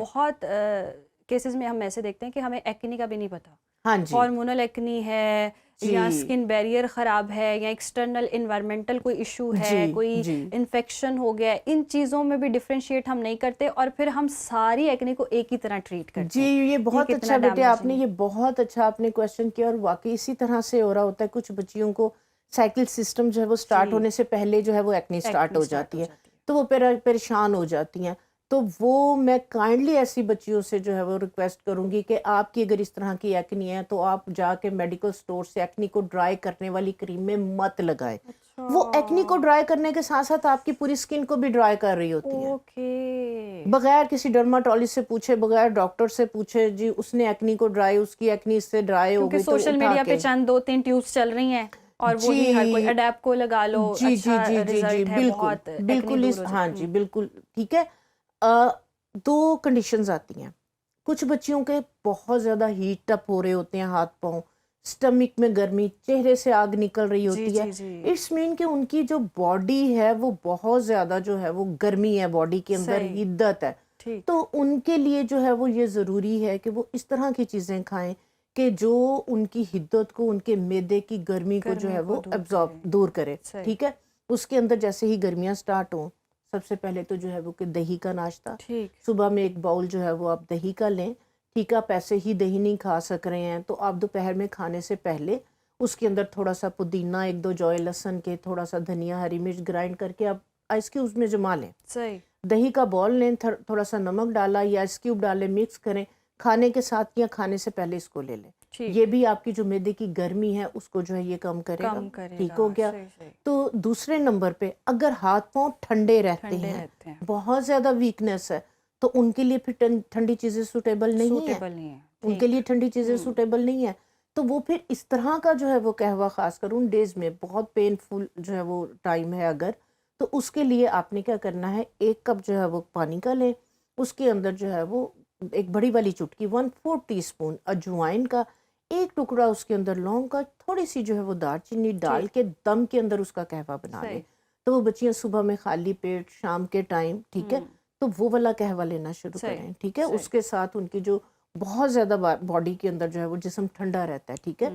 بہت کیسز میں ہم ایسے دیکھتے ہیں کہ ہمیں ایکنی کا بھی نہیں پتا، ہاں جی ہارمونل ایکنی ہے یا اسکن بیریئر خراب ہے یا ایکسٹرنل انوائرمنٹل کوئی ایشو ہے، کوئی انفیکشن ہو گیا، ان چیزوں میں بھی ڈفرینشیٹ ہم نہیں کرتے اور پھر ہم ساری ایکنی کو ایک ہی طرح ٹریٹ کرتے جی. ہیں. یہ بہت اچھا بیٹے آپ نے، یہ بہت اچھا آپ نے کویشچن کیا، اور واقعی اسی طرح سے ہو رہا ہوتا ہے. کچھ بچیوں کو سائیکل سسٹم جو ہے وہ سٹارٹ ہونے سے پہلے جو ہے وہ ایکنی سٹارٹ ہو جاتی ہے، تو وہ پریشان ہو جاتی ہیں. تو وہ میں کائنڈلی ایسی بچیوں سے جو ہے وہ ریکویسٹ کروں گی کہ آپ کی اگر اس طرح کی ایکنی ہے تو آپ جا کے میڈیکل سٹور سے ایکنی کو ڈرائی کرنے والی کریم میں مت لگائیں. وہ ایکنی کو ڈرائی کرنے کے ساتھ ساتھ آپ کی پوری سکن کو بھی ڈرائی کر رہی ہوتی ہے. بغیر کسی ڈرماٹولوجسٹ سے پوچھے، بغیر ڈاکٹر سے پوچھے، جی اس نے ایکنی کو ڈرائی، اس کی ایکنی اس سے ڈرائی ہو گئی تو سوشل میڈیا پہ چند 2-3 ٹیوبس چل رہی ہیں اور وہی ہر کوئی اڈیپ کو لگا لو، اچھا رزلٹ ہے، بہت بالکل ہاں جی بالکل ٹھیک ہے. دو کنڈیشنز آتی ہیں. کچھ بچیوں کے بہت زیادہ ہیٹ اپ ہو رہے ہوتے ہیں ہاتھ پاؤں، سٹمک میں گرمی، چہرے سے آگ نکل رہی ہوتی ہے. اٹس مین کہ ان کی جو باڈی ہے وہ بہت زیادہ جو ہے وہ گرمی ہے، باڈی کے اندر حدت ہے. تو ان کے لیے جو ہے وہ یہ ضروری ہے کہ وہ اس طرح کی چیزیں کھائیں کہ جو ان کی حدت کو، ان کے معدے کی گرمی کو جو ہے وہ ابزارب دور کرے. ٹھیک ہے. اس کے اندر جیسے ہی گرمیاں سٹارٹ ہوں، سب سے پہلے تو جو ہے وہ کہ دہی کا ناشتہ، صبح میں ایک باؤل جو ہے وہ آپ دہی کا لیں. ٹھیک ہے. آپ ایسے ہی دہی نہیں کھا سک رہے ہیں تو آپ دوپہر میں کھانے سے پہلے اس کے اندر تھوڑا سا پودینہ، 1-2 جوئے لہسن کے، تھوڑا سا دھنیا، ہری مرچ گرائنڈ کر کے آپ آئس کیوبز میں جما لیں. دہی کا بال لیں، تھوڑا سا نمک ڈالا یا آئس کیوب ڈالیں، مکس کریں، کھانے کے ساتھ یا کھانے سے پہلے اس کو لے لیں. یہ بھی آپ کی جو معدے کی گرمی ہے اس کو جو ہے یہ کم کرے گا. ٹھیک ہو گیا. تو دوسرے نمبر پہ اگر ہاتھ پاؤں ٹھنڈے رہتے ہیں، بہت زیادہ ویکنس ہے، تو ان کے لیے پھر ٹھنڈی چیزیں سوٹیبل نہیں ہیں. ان کے لیے ٹھنڈی چیزیں سوٹیبل نہیں ہیں. تو وہ پھر اس طرح کا جو ہے وہ قہوہ، خاص کر ان ڈیز میں بہت پینفل جو ہے وہ ٹائم ہے اگر، تو اس کے لیے آپ نے کیا کرنا ہے، 1 کپ جو ہے وہ پانی کا لیں، اس کے اندر جو ہے وہ ایک بڑی والی چٹکی 1/4 ٹی اسپون اجوائن کا، 1 ٹکڑا اس کے اندر لونگ کا، تھوڑی سی جو ہے وہ دار چینی ڈال کے دم کے اندر اس کا قہوہ بنا لیں. تو وہ بچیاں صبح میں خالی پیٹ، شام کے ٹائم، ٹھیک ہے، تو وہ والا قہوہ لینا شروع کریں. ٹھیک ہے. اس کے ساتھ ان کی جو بہت زیادہ باڈی کے اندر جو ہے وہ جسم ٹھنڈا رہتا ہے، ٹھیک ہے،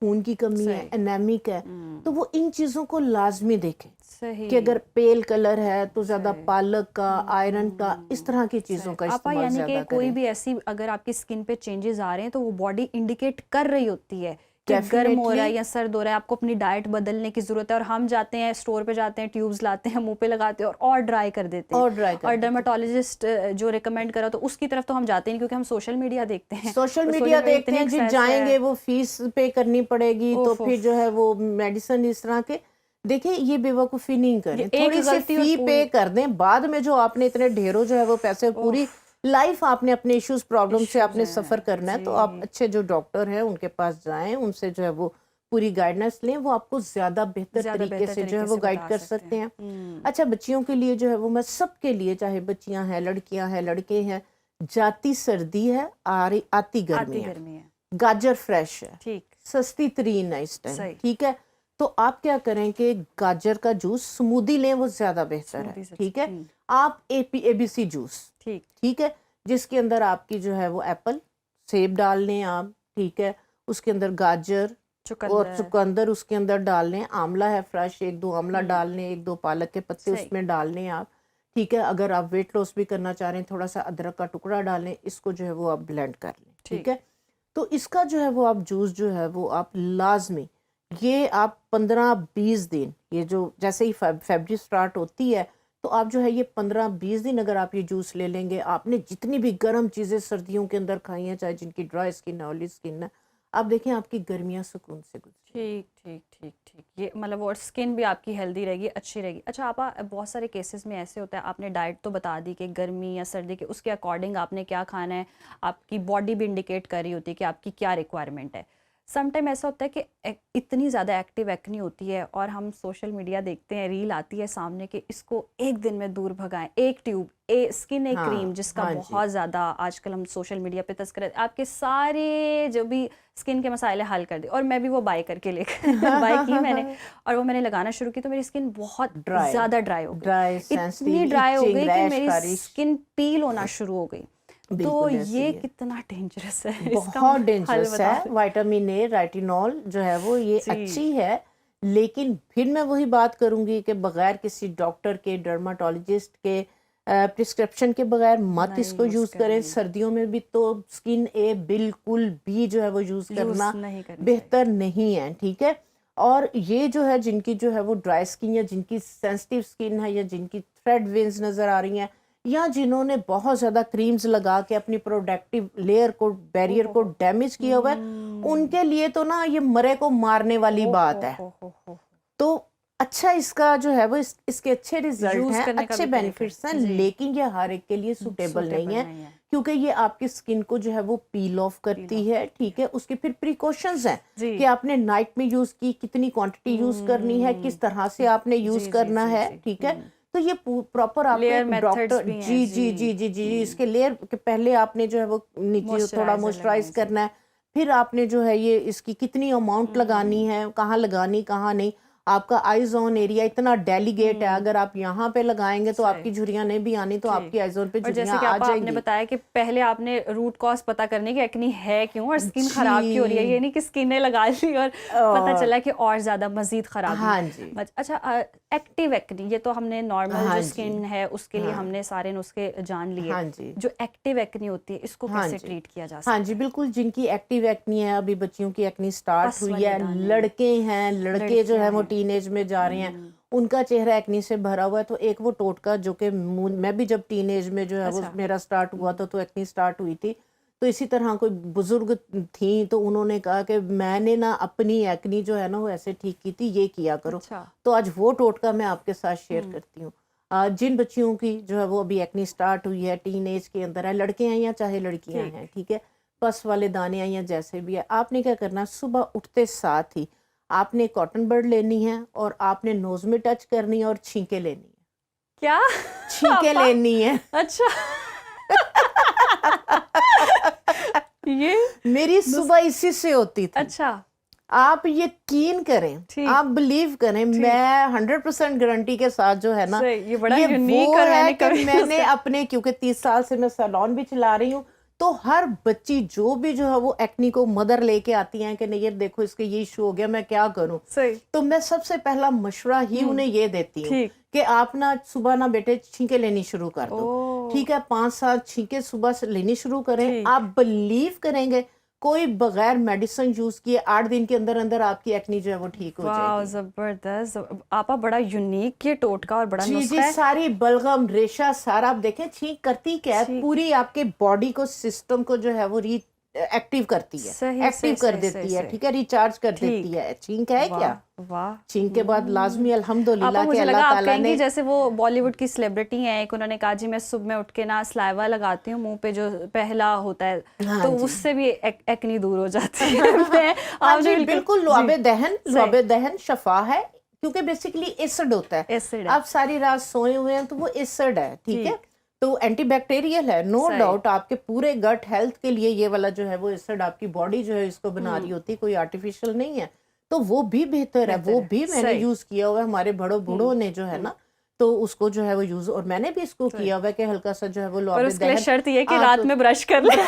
خون کی کمی ہے، انیمک ہے، تو وہ ان چیزوں کو لازمی دیکھیں کہ اگر پیل کلر ہے تو زیادہ پالک کا، آئرن کا، اس طرح کی چیزوں کا استعمال زیادہ کریں. یعنی کہ کوئی بھی ایسی اگر آپ کی سکن پہ چینجز آ رہے ہیں تو وہ باڈی انڈیکیٹ کر رہی ہوتی ہے کہ گرم ہو رہا ہے یا سرد ہو رہا ہے، آپ کو اپنی ڈائٹ بدلنے کی ضرورت ہے. اور ہم جاتے ہیں اسٹور پہ، جاتے ہیں، ٹیوبز لاتے ہیں، منہ پہ لگاتے ہیں اور ڈرائی کر دیتے ہیں. اور ڈرماٹولوجسٹ جو ریکمینڈ کرا تو اس کی طرف تو ہم جاتے ہیں کیونکہ ہم سوشل میڈیا دیکھتے ہیں. سوشل میڈیا دیکھتے ہیں جی، جائیں گے وہ فیس پے کرنی پڑے گی تو پھر جو ہے وہ میڈیسن اس طرح کے. دیکھیں یہ بے وقوفی نہیں کریں، تھوڑی سی فی پے کر دیں، بعد میں جو آپ نے اتنے ڈھیروں جو ہے وہ پیسے، پوری لائف آپ نے اپنے ایشوز، پرابلم سے آپ نے سفر کرنا ہے، تو آپ اچھے جو ڈاکٹر ہیں ان کے پاس جائیں، ان سے جو ہے وہ پوری گائیڈنس لیں، وہ آپ کو زیادہ بہتر طریقے سے جو ہے وہ گائیڈ کر سکتے ہیں. اچھا بچیوں کے لیے جو ہے وہ میں سب کے لیے، چاہے بچیاں ہیں، لڑکیاں ہیں، لڑکے ہیں، جاتی سردی ہے، آتی گرمی ہے، گاجر فریش ہے، سستی ترین ہے اس ٹائم. ٹھیک ہے. تو آپ کیا کریں کہ گاجر کا جوس سمودی لیں، وہ زیادہ بہتر ہے. ٹھیک ہے. آپ اے بی سی جوس، ٹھیک ہے، جس کے اندر آپ کی جو ہے وہ ایپل، سیب ڈال لیں آپ. ٹھیک ہے. اس کے اندر گاجر اور چقندر اس کے اندر ڈال لیں، آملہ ہے فریش، 1-2 آملہ ڈال لیں، 1-2 پالک کے پتے اس میں ڈال لیں آپ. ٹھیک ہے. اگر آپ ویٹ لاس بھی کرنا چاہ رہے ہیں، تھوڑا سا ادرک کا ٹکڑا ڈالیں، اس کو جو ہے وہ آپ بلینڈ کر لیں. ٹھیک ہے. تو اس کا جو ہے وہ آپ جوس جو ہے وہ آپ لازمی، یہ آپ 15-20 دن، یہ جو جیسے ہی فیبرری سٹارٹ ہوتی ہے تو آپ جو ہے یہ 15-20 دن اگر آپ یہ جوس لے لیں گے، آپ نے جتنی بھی گرم چیزیں سردیوں کے اندر کھائی ہیں، چاہے جن کی ڈرائی اسکن ہے، آئلی اسکن ہے، آپ دیکھیں آپ کی گرمیاں سکون سے گزریں. ٹھیک. یہ مطلب اور اسکن بھی آپ کی ہیلدی رہے گی، اچھی رہے گی. اچھا آپا، بہت سارے کیسز میں ایسے ہوتا ہے، آپ نے ڈائٹ تو بتا دی کہ گرمی یا سردی کے اس کے اکارڈنگ آپ نے کیا کھانا ہے، آپ کی باڈی بھی انڈیکیٹ کر رہی ہوتی ہے کہ آپ کی کیا ریکوائرمنٹ ہے. سم ٹائم ایسا ہوتا ہے کہ اتنی زیادہ ایکٹیو ایکنی ہوتی ہے اور ہم سوشل میڈیا دیکھتے ہیں، ریل آتی ہے سامنے کہ اس کو ایک دن میں دور بھگائیں، ایک ٹیوب اسکن ایک کریم جس کا بہت زیادہ آج کل ہم سوشل میڈیا پہ تذکرہ، آپ کے سارے جو بھی اسکن کے مسائل حل کر دی. اور میں بھی وہ بائی کر کے لے کر بائی کی میں نے، اور وہ میں نے لگانا شروع کی تو میری اسکن بہت زیادہ ڈرائی ہو گئی، اتنی ڈرائی ہو گئی کہ میری اسکن پیل ہونا شروع ہو گئی. تو بالکل ایسے یہ ہی ہے، کتنا ڈینجرس ہے، اس کا بہت حل ڈینجرس بتا ہے. دیں. وائٹامن اے ریٹینول جو ہے وہ یہ جی اچھی ہے، لیکن پھر میں وہی بات کروں گی کہ بغیر کسی ڈاکٹر کے، ڈرماٹولوجسٹ کے پرسکرپشن کے بغیر مت اس نہیں کو یوز یوز کریں. کرنی، سردیوں میں بھی تو اسکن اے بالکل بھی جو ہے وہ یوز یوز کرنا نہیں کرنی چاہیے. بہتر نہیں ہے، ٹھیک ہے. اور یہ جو ہے جن کی جو ہے وہ ڈرائی اسکن یا جن کی سینسٹیو اسکن ہے یا جن کی تھریڈ وینز نظر آ رہی ہیں یا جنہوں نے بہت زیادہ کریمز لگا کے اپنی پروڈکٹیو لیئر کو، بیریئر کو ڈیمیج کیا ہوا ہے، ان کے لیے تو نا یہ مرے کو مارنے والی بات ہے. تو اچھا اس کا جو ہے وہ اس کے اچھے ریزلٹ یوز ہیں، کرنے کا اچھے بھی طریقہ بینیفٹس ہیں، جی لیکن یہ ہر ایک کے لیے سوٹیبل نہیں ہے کیونکہ یہ آپ کی اسکن کو جو ہے وہ پیل آف کرتی ہے، ٹھیک ہے. اس کے پھر پریکاشنز ہیں جی کہ آپ نے نائٹ میں یوز کی، کتنی کوانٹٹی یوز کرنی ہے، کس طرح سے آپ نے یوز جی جی کرنا جی ہے، جی ٹھیک ہے. تو یہ پراپر آپ کو لیئر ایک میتھڈز ڈاکٹر، بھی ہیں. جی جی جی جی جی اس کے لیئر کے پہلے آپ نے جو ہے وہ نیچے تھوڑا موئسچرائز کرنا ہے، پھر آپ نے جو ہے یہ اس کی کتنی اماؤنٹ لگانی ہے، کہاں لگانی کہاں نہیں. آپ کا آئی زون ایریا اتنا ڈیلیگیٹ ہے، اگر آپ یہاں پہ لگائیں گے تو آپ کی جھریاں نہیں بھی آنی، تو آپ کی آئی زون پہ اور جیسے جھریاں کہ آ آپ جائیں نے گی. بتایا کہ پہلے آپ نے روٹ کاز پتا کرنے کی ایکنی ہے کیوں اور اسکن خراب کیوں ہو رہی ہے، جی یہ نہیں کہ اسکن نے لگا لی اور پتہ چلا کہ اور زیادہ مزید خرابی. ہاں جی اچھا ایکٹیو ایکنی، یہ تو ہم نے نارمل جو ہاں جی اسکن ہے اس کے لیے ہم نے سارے نسخے جان لیے. ہاں جی جو ایکٹیو ایکنی ہوتی ہے اس کو ہاں کیسے جی ٹریٹ کیا جا ہاں سکتا جی ہے؟ بالکل. جن کی ایکٹیو ایکنی ہے، ابھی بچیوں کی ایکنی سٹارٹ پس ہوئی والے ہے، دانے، لڑکے ہیں، لڑکے جو لڑکیاں ہے وہ ہیں. ٹین ایج میں جا رہے ہیں، ان کا چہرہ ایکنی سے بھرا ہوا ہے. تو ایک وہ ٹوٹکا جو کہ میں بھی جب ٹین ایج میں جو ہے وہ اچھا میرا سٹارٹ ہوا تھا تو ایکنی سٹارٹ ہوئی تھی، تو اسی طرح کوئی بزرگ تھیں تو انہوں نے کہا کہ میں نے نا اپنی ایکنی جو ہے نا وہ ایسے ٹھیک کی تھی، یہ کیا کرو. اچھا تو آج وہ ٹوٹکا میں آپ کے ساتھ شیئر کرتی ہوں. جن بچیوں کی جو ہے وہ ابھی ایکنی سٹارٹ ہوئی ہے، ٹین ایج کے اندر ہے، لڑکے ہیں یا چاہے لڑکیاں ہیں، ٹھیک ہے، پس والے دانے ہیں یا جیسے بھی ہے، آپ نے کیا کرنا، صبح اٹھتے ساتھ ہی آپ نے کاٹن برڈ لینی ہے اور آپ نے نوز میں ٹچ کرنی ہے اور چھینکیں لینی ہے. کیا چھینکیں لینی ہے. اچھا یہ میری صبح اسی سے ہوتی تھی. اچھا آپ یقین کریں، آپ بلیو کریں، میں 100% گارنٹی کے ساتھ جو ہے نا، یہ بڑا یہ یونیک وہ اور ہے کہ کبھی میں نے اپنے، کیونکہ 30 سال سے میں سیلون بھی چلا رہی ہوں، تو ہر بچی جو بھی جو ہے وہ ایکنی کو مدر لے کے آتی ہیں کہ نہیں یہ دیکھو اس کے یہ ایشو ہو گیا، میں کیا کروں، تو میں سب سے پہلا مشورہ ہی انہیں یہ دیتی ہوں کہ آپ نا صبح نا بیٹے چھینکیں لینی شروع کر دو، ٹھیک ہے، 5-7 چھینکیں صبح سے لینی شروع کریں. آپ بلیو کریں گے کوئی بغیر میڈیسن یوز کیے 8 دن کے اندر اندر آپ کی ایکنی جو ہے وہ ٹھیک ہو جائے گی. زبردست آپا، بڑا یونیک یہ ٹوٹکا اور بڑا جی نسخہ جی ہے. ساری بلغم ریشہ سارا آپ دیکھیں چھینک کرتی کیا ہے، پوری آپ کے باڈی کو، سسٹم کو جو ہے وہ ایکٹیو کرتی ہے، ایکٹیو کر دیتی ہے، ٹھیک ہے، ریچارج کر دیتی ہے. چھینک ہے کیا، واہ. چھینک کے بعد لازمی آپا الحمدللہ کہ مجھے اللہ لگا آپ تعالیٰ کہیں گی نے، جیسے وہ بالی ووڈ کی سیلیبریٹی ہیں ایک، انہوں نے کہا جی میں صبح میں اٹھ کے نا سلائیوا لگاتی ہوں منہ پہ جو پہلا ہوتا ہے تو اس سے بھی ایکنی دور ہو جاتی ہے. ہاں جی بالکل. لعاب دہن شفا ہے کیونکہ بیسیکلی ایسڈ ہوتا ہے. آپ ساری رات سوئے ہوئے ہیں تو وہ ایسڈ ہے، ٹھیک ہے، تو اینٹی بیکٹیریل ہے، نو ڈاؤٹ. آپ کے پورے گٹ ہیلتھ کے لیے یہ والا جو ہے وہ ایسڈ آپ کی باڈی جو ہے اس کو بنا رہی ہوتی، کوئی آرٹیفیشل نہیں ہے، تو وہ بھی بہتر ہے. وہ بھی میں نے یوز کیا ہوا ہے، ہمارے بڑوں بوڑھوں نے جو ہے نا تو اس کو جو ہے وہ یوز، اور میں نے بھی اس کو کیا ہوا ہے کہ ہلکا سا جو ہے وہ لعاب دہن، شرط یہ کہ رات میں برش کر لیں.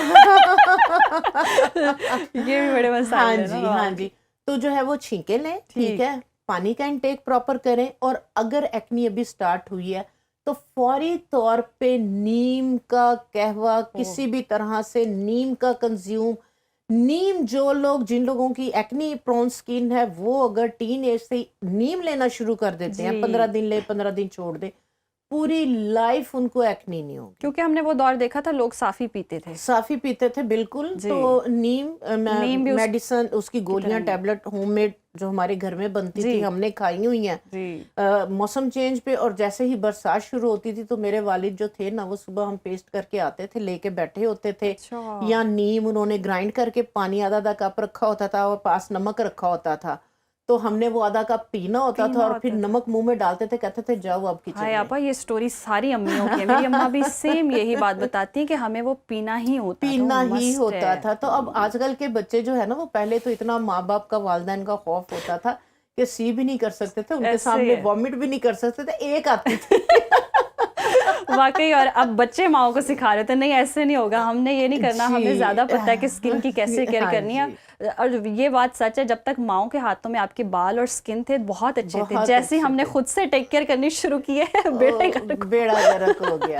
یہ بھی بڑے مسائل ہیں. ہاں جی تو جو ہے وہ چھینکیں لیں، ٹھیک ہے، پانی کا انٹیک پراپر کریں، اور اگر ایکنی ابھی سٹارٹ ہوئی ہے تو فوری طور پہ نیم کا قہوہ، کسی بھی طرح سے نیم کا کنزیوم. نیم جن لوگوں کی ایکنی پرون سکین ہے وہ اگر ٹین ایج سے نیم لینا شروع کر دیتے ہیں، 15 دن لے 15 دن چھوڑ دیں، پوری لائف ان کو ایکنی نہیں ہوگی. کیونکہ ہم نے وہ دور دیکھا تھا لوگ صافی پیتے تھے بالکل. تو نیم میڈیسن، اس کی گولیاں، ٹیبلٹ ہوم میڈ جو ہمارے گھر میں بنتی تھی ہم نے کھائی ہوئی ہیں. موسم چینج پہ اور جیسے ہی برسات شروع ہوتی تھی تو میرے والد جو تھے نا وہ صبح ہم پیسٹ کر کے آتے تھے، لے کے بیٹھے ہوتے تھے، یا نیم انہوں نے گرائنڈ کر کے پانی آدھا کپ رکھا ہوتا تھا اور پاس نمک رکھا ہوتا تھا، تو ہم نے وہ آدھا کپ پینا ہوتا تھا اور پھر نمک منہ میں ڈالتے تھے، کہتے تھے جاؤ اب کچن میں. آپا یہ سٹوری ساری امیوں کی ہے، میری اماں بھی سیم یہی بات بتاتی ہیں کہ ہمیں وہ پینا ہی ہوتا تھا. تو اب آج کل کے بچے جو ہے نا وہ، پہلے تو اتنا ماں باپ کا، والدین کا خوف ہوتا تھا کہ سی بھی نہیں کر سکتے تھے، ان کے سامنے وامٹ بھی نہیں کر سکتے تھے، ایک آتی تھی. واقعی. اور اب بچے ماؤں کو سکھا رہے تھے نہیں ایسے نہیں ہوگا, ہم نے یہ نہیں کرنا, ہمیں جی. زیادہ پتہ ہے کہ اسکن کی کیسے کیئر ہاں کرنی ہے. جی. اور یہ بات سچ ہے, جب تک ماؤں کے ہاتھوں میں آپ کے بال اور اسکن تھے بہت اچھے تھے, بہت جیسے اچھے ہم نے تھے. خود سے ٹیک کیئر کرنی شروع کی ہے بیٹے بیڑا غرق ہو گیا.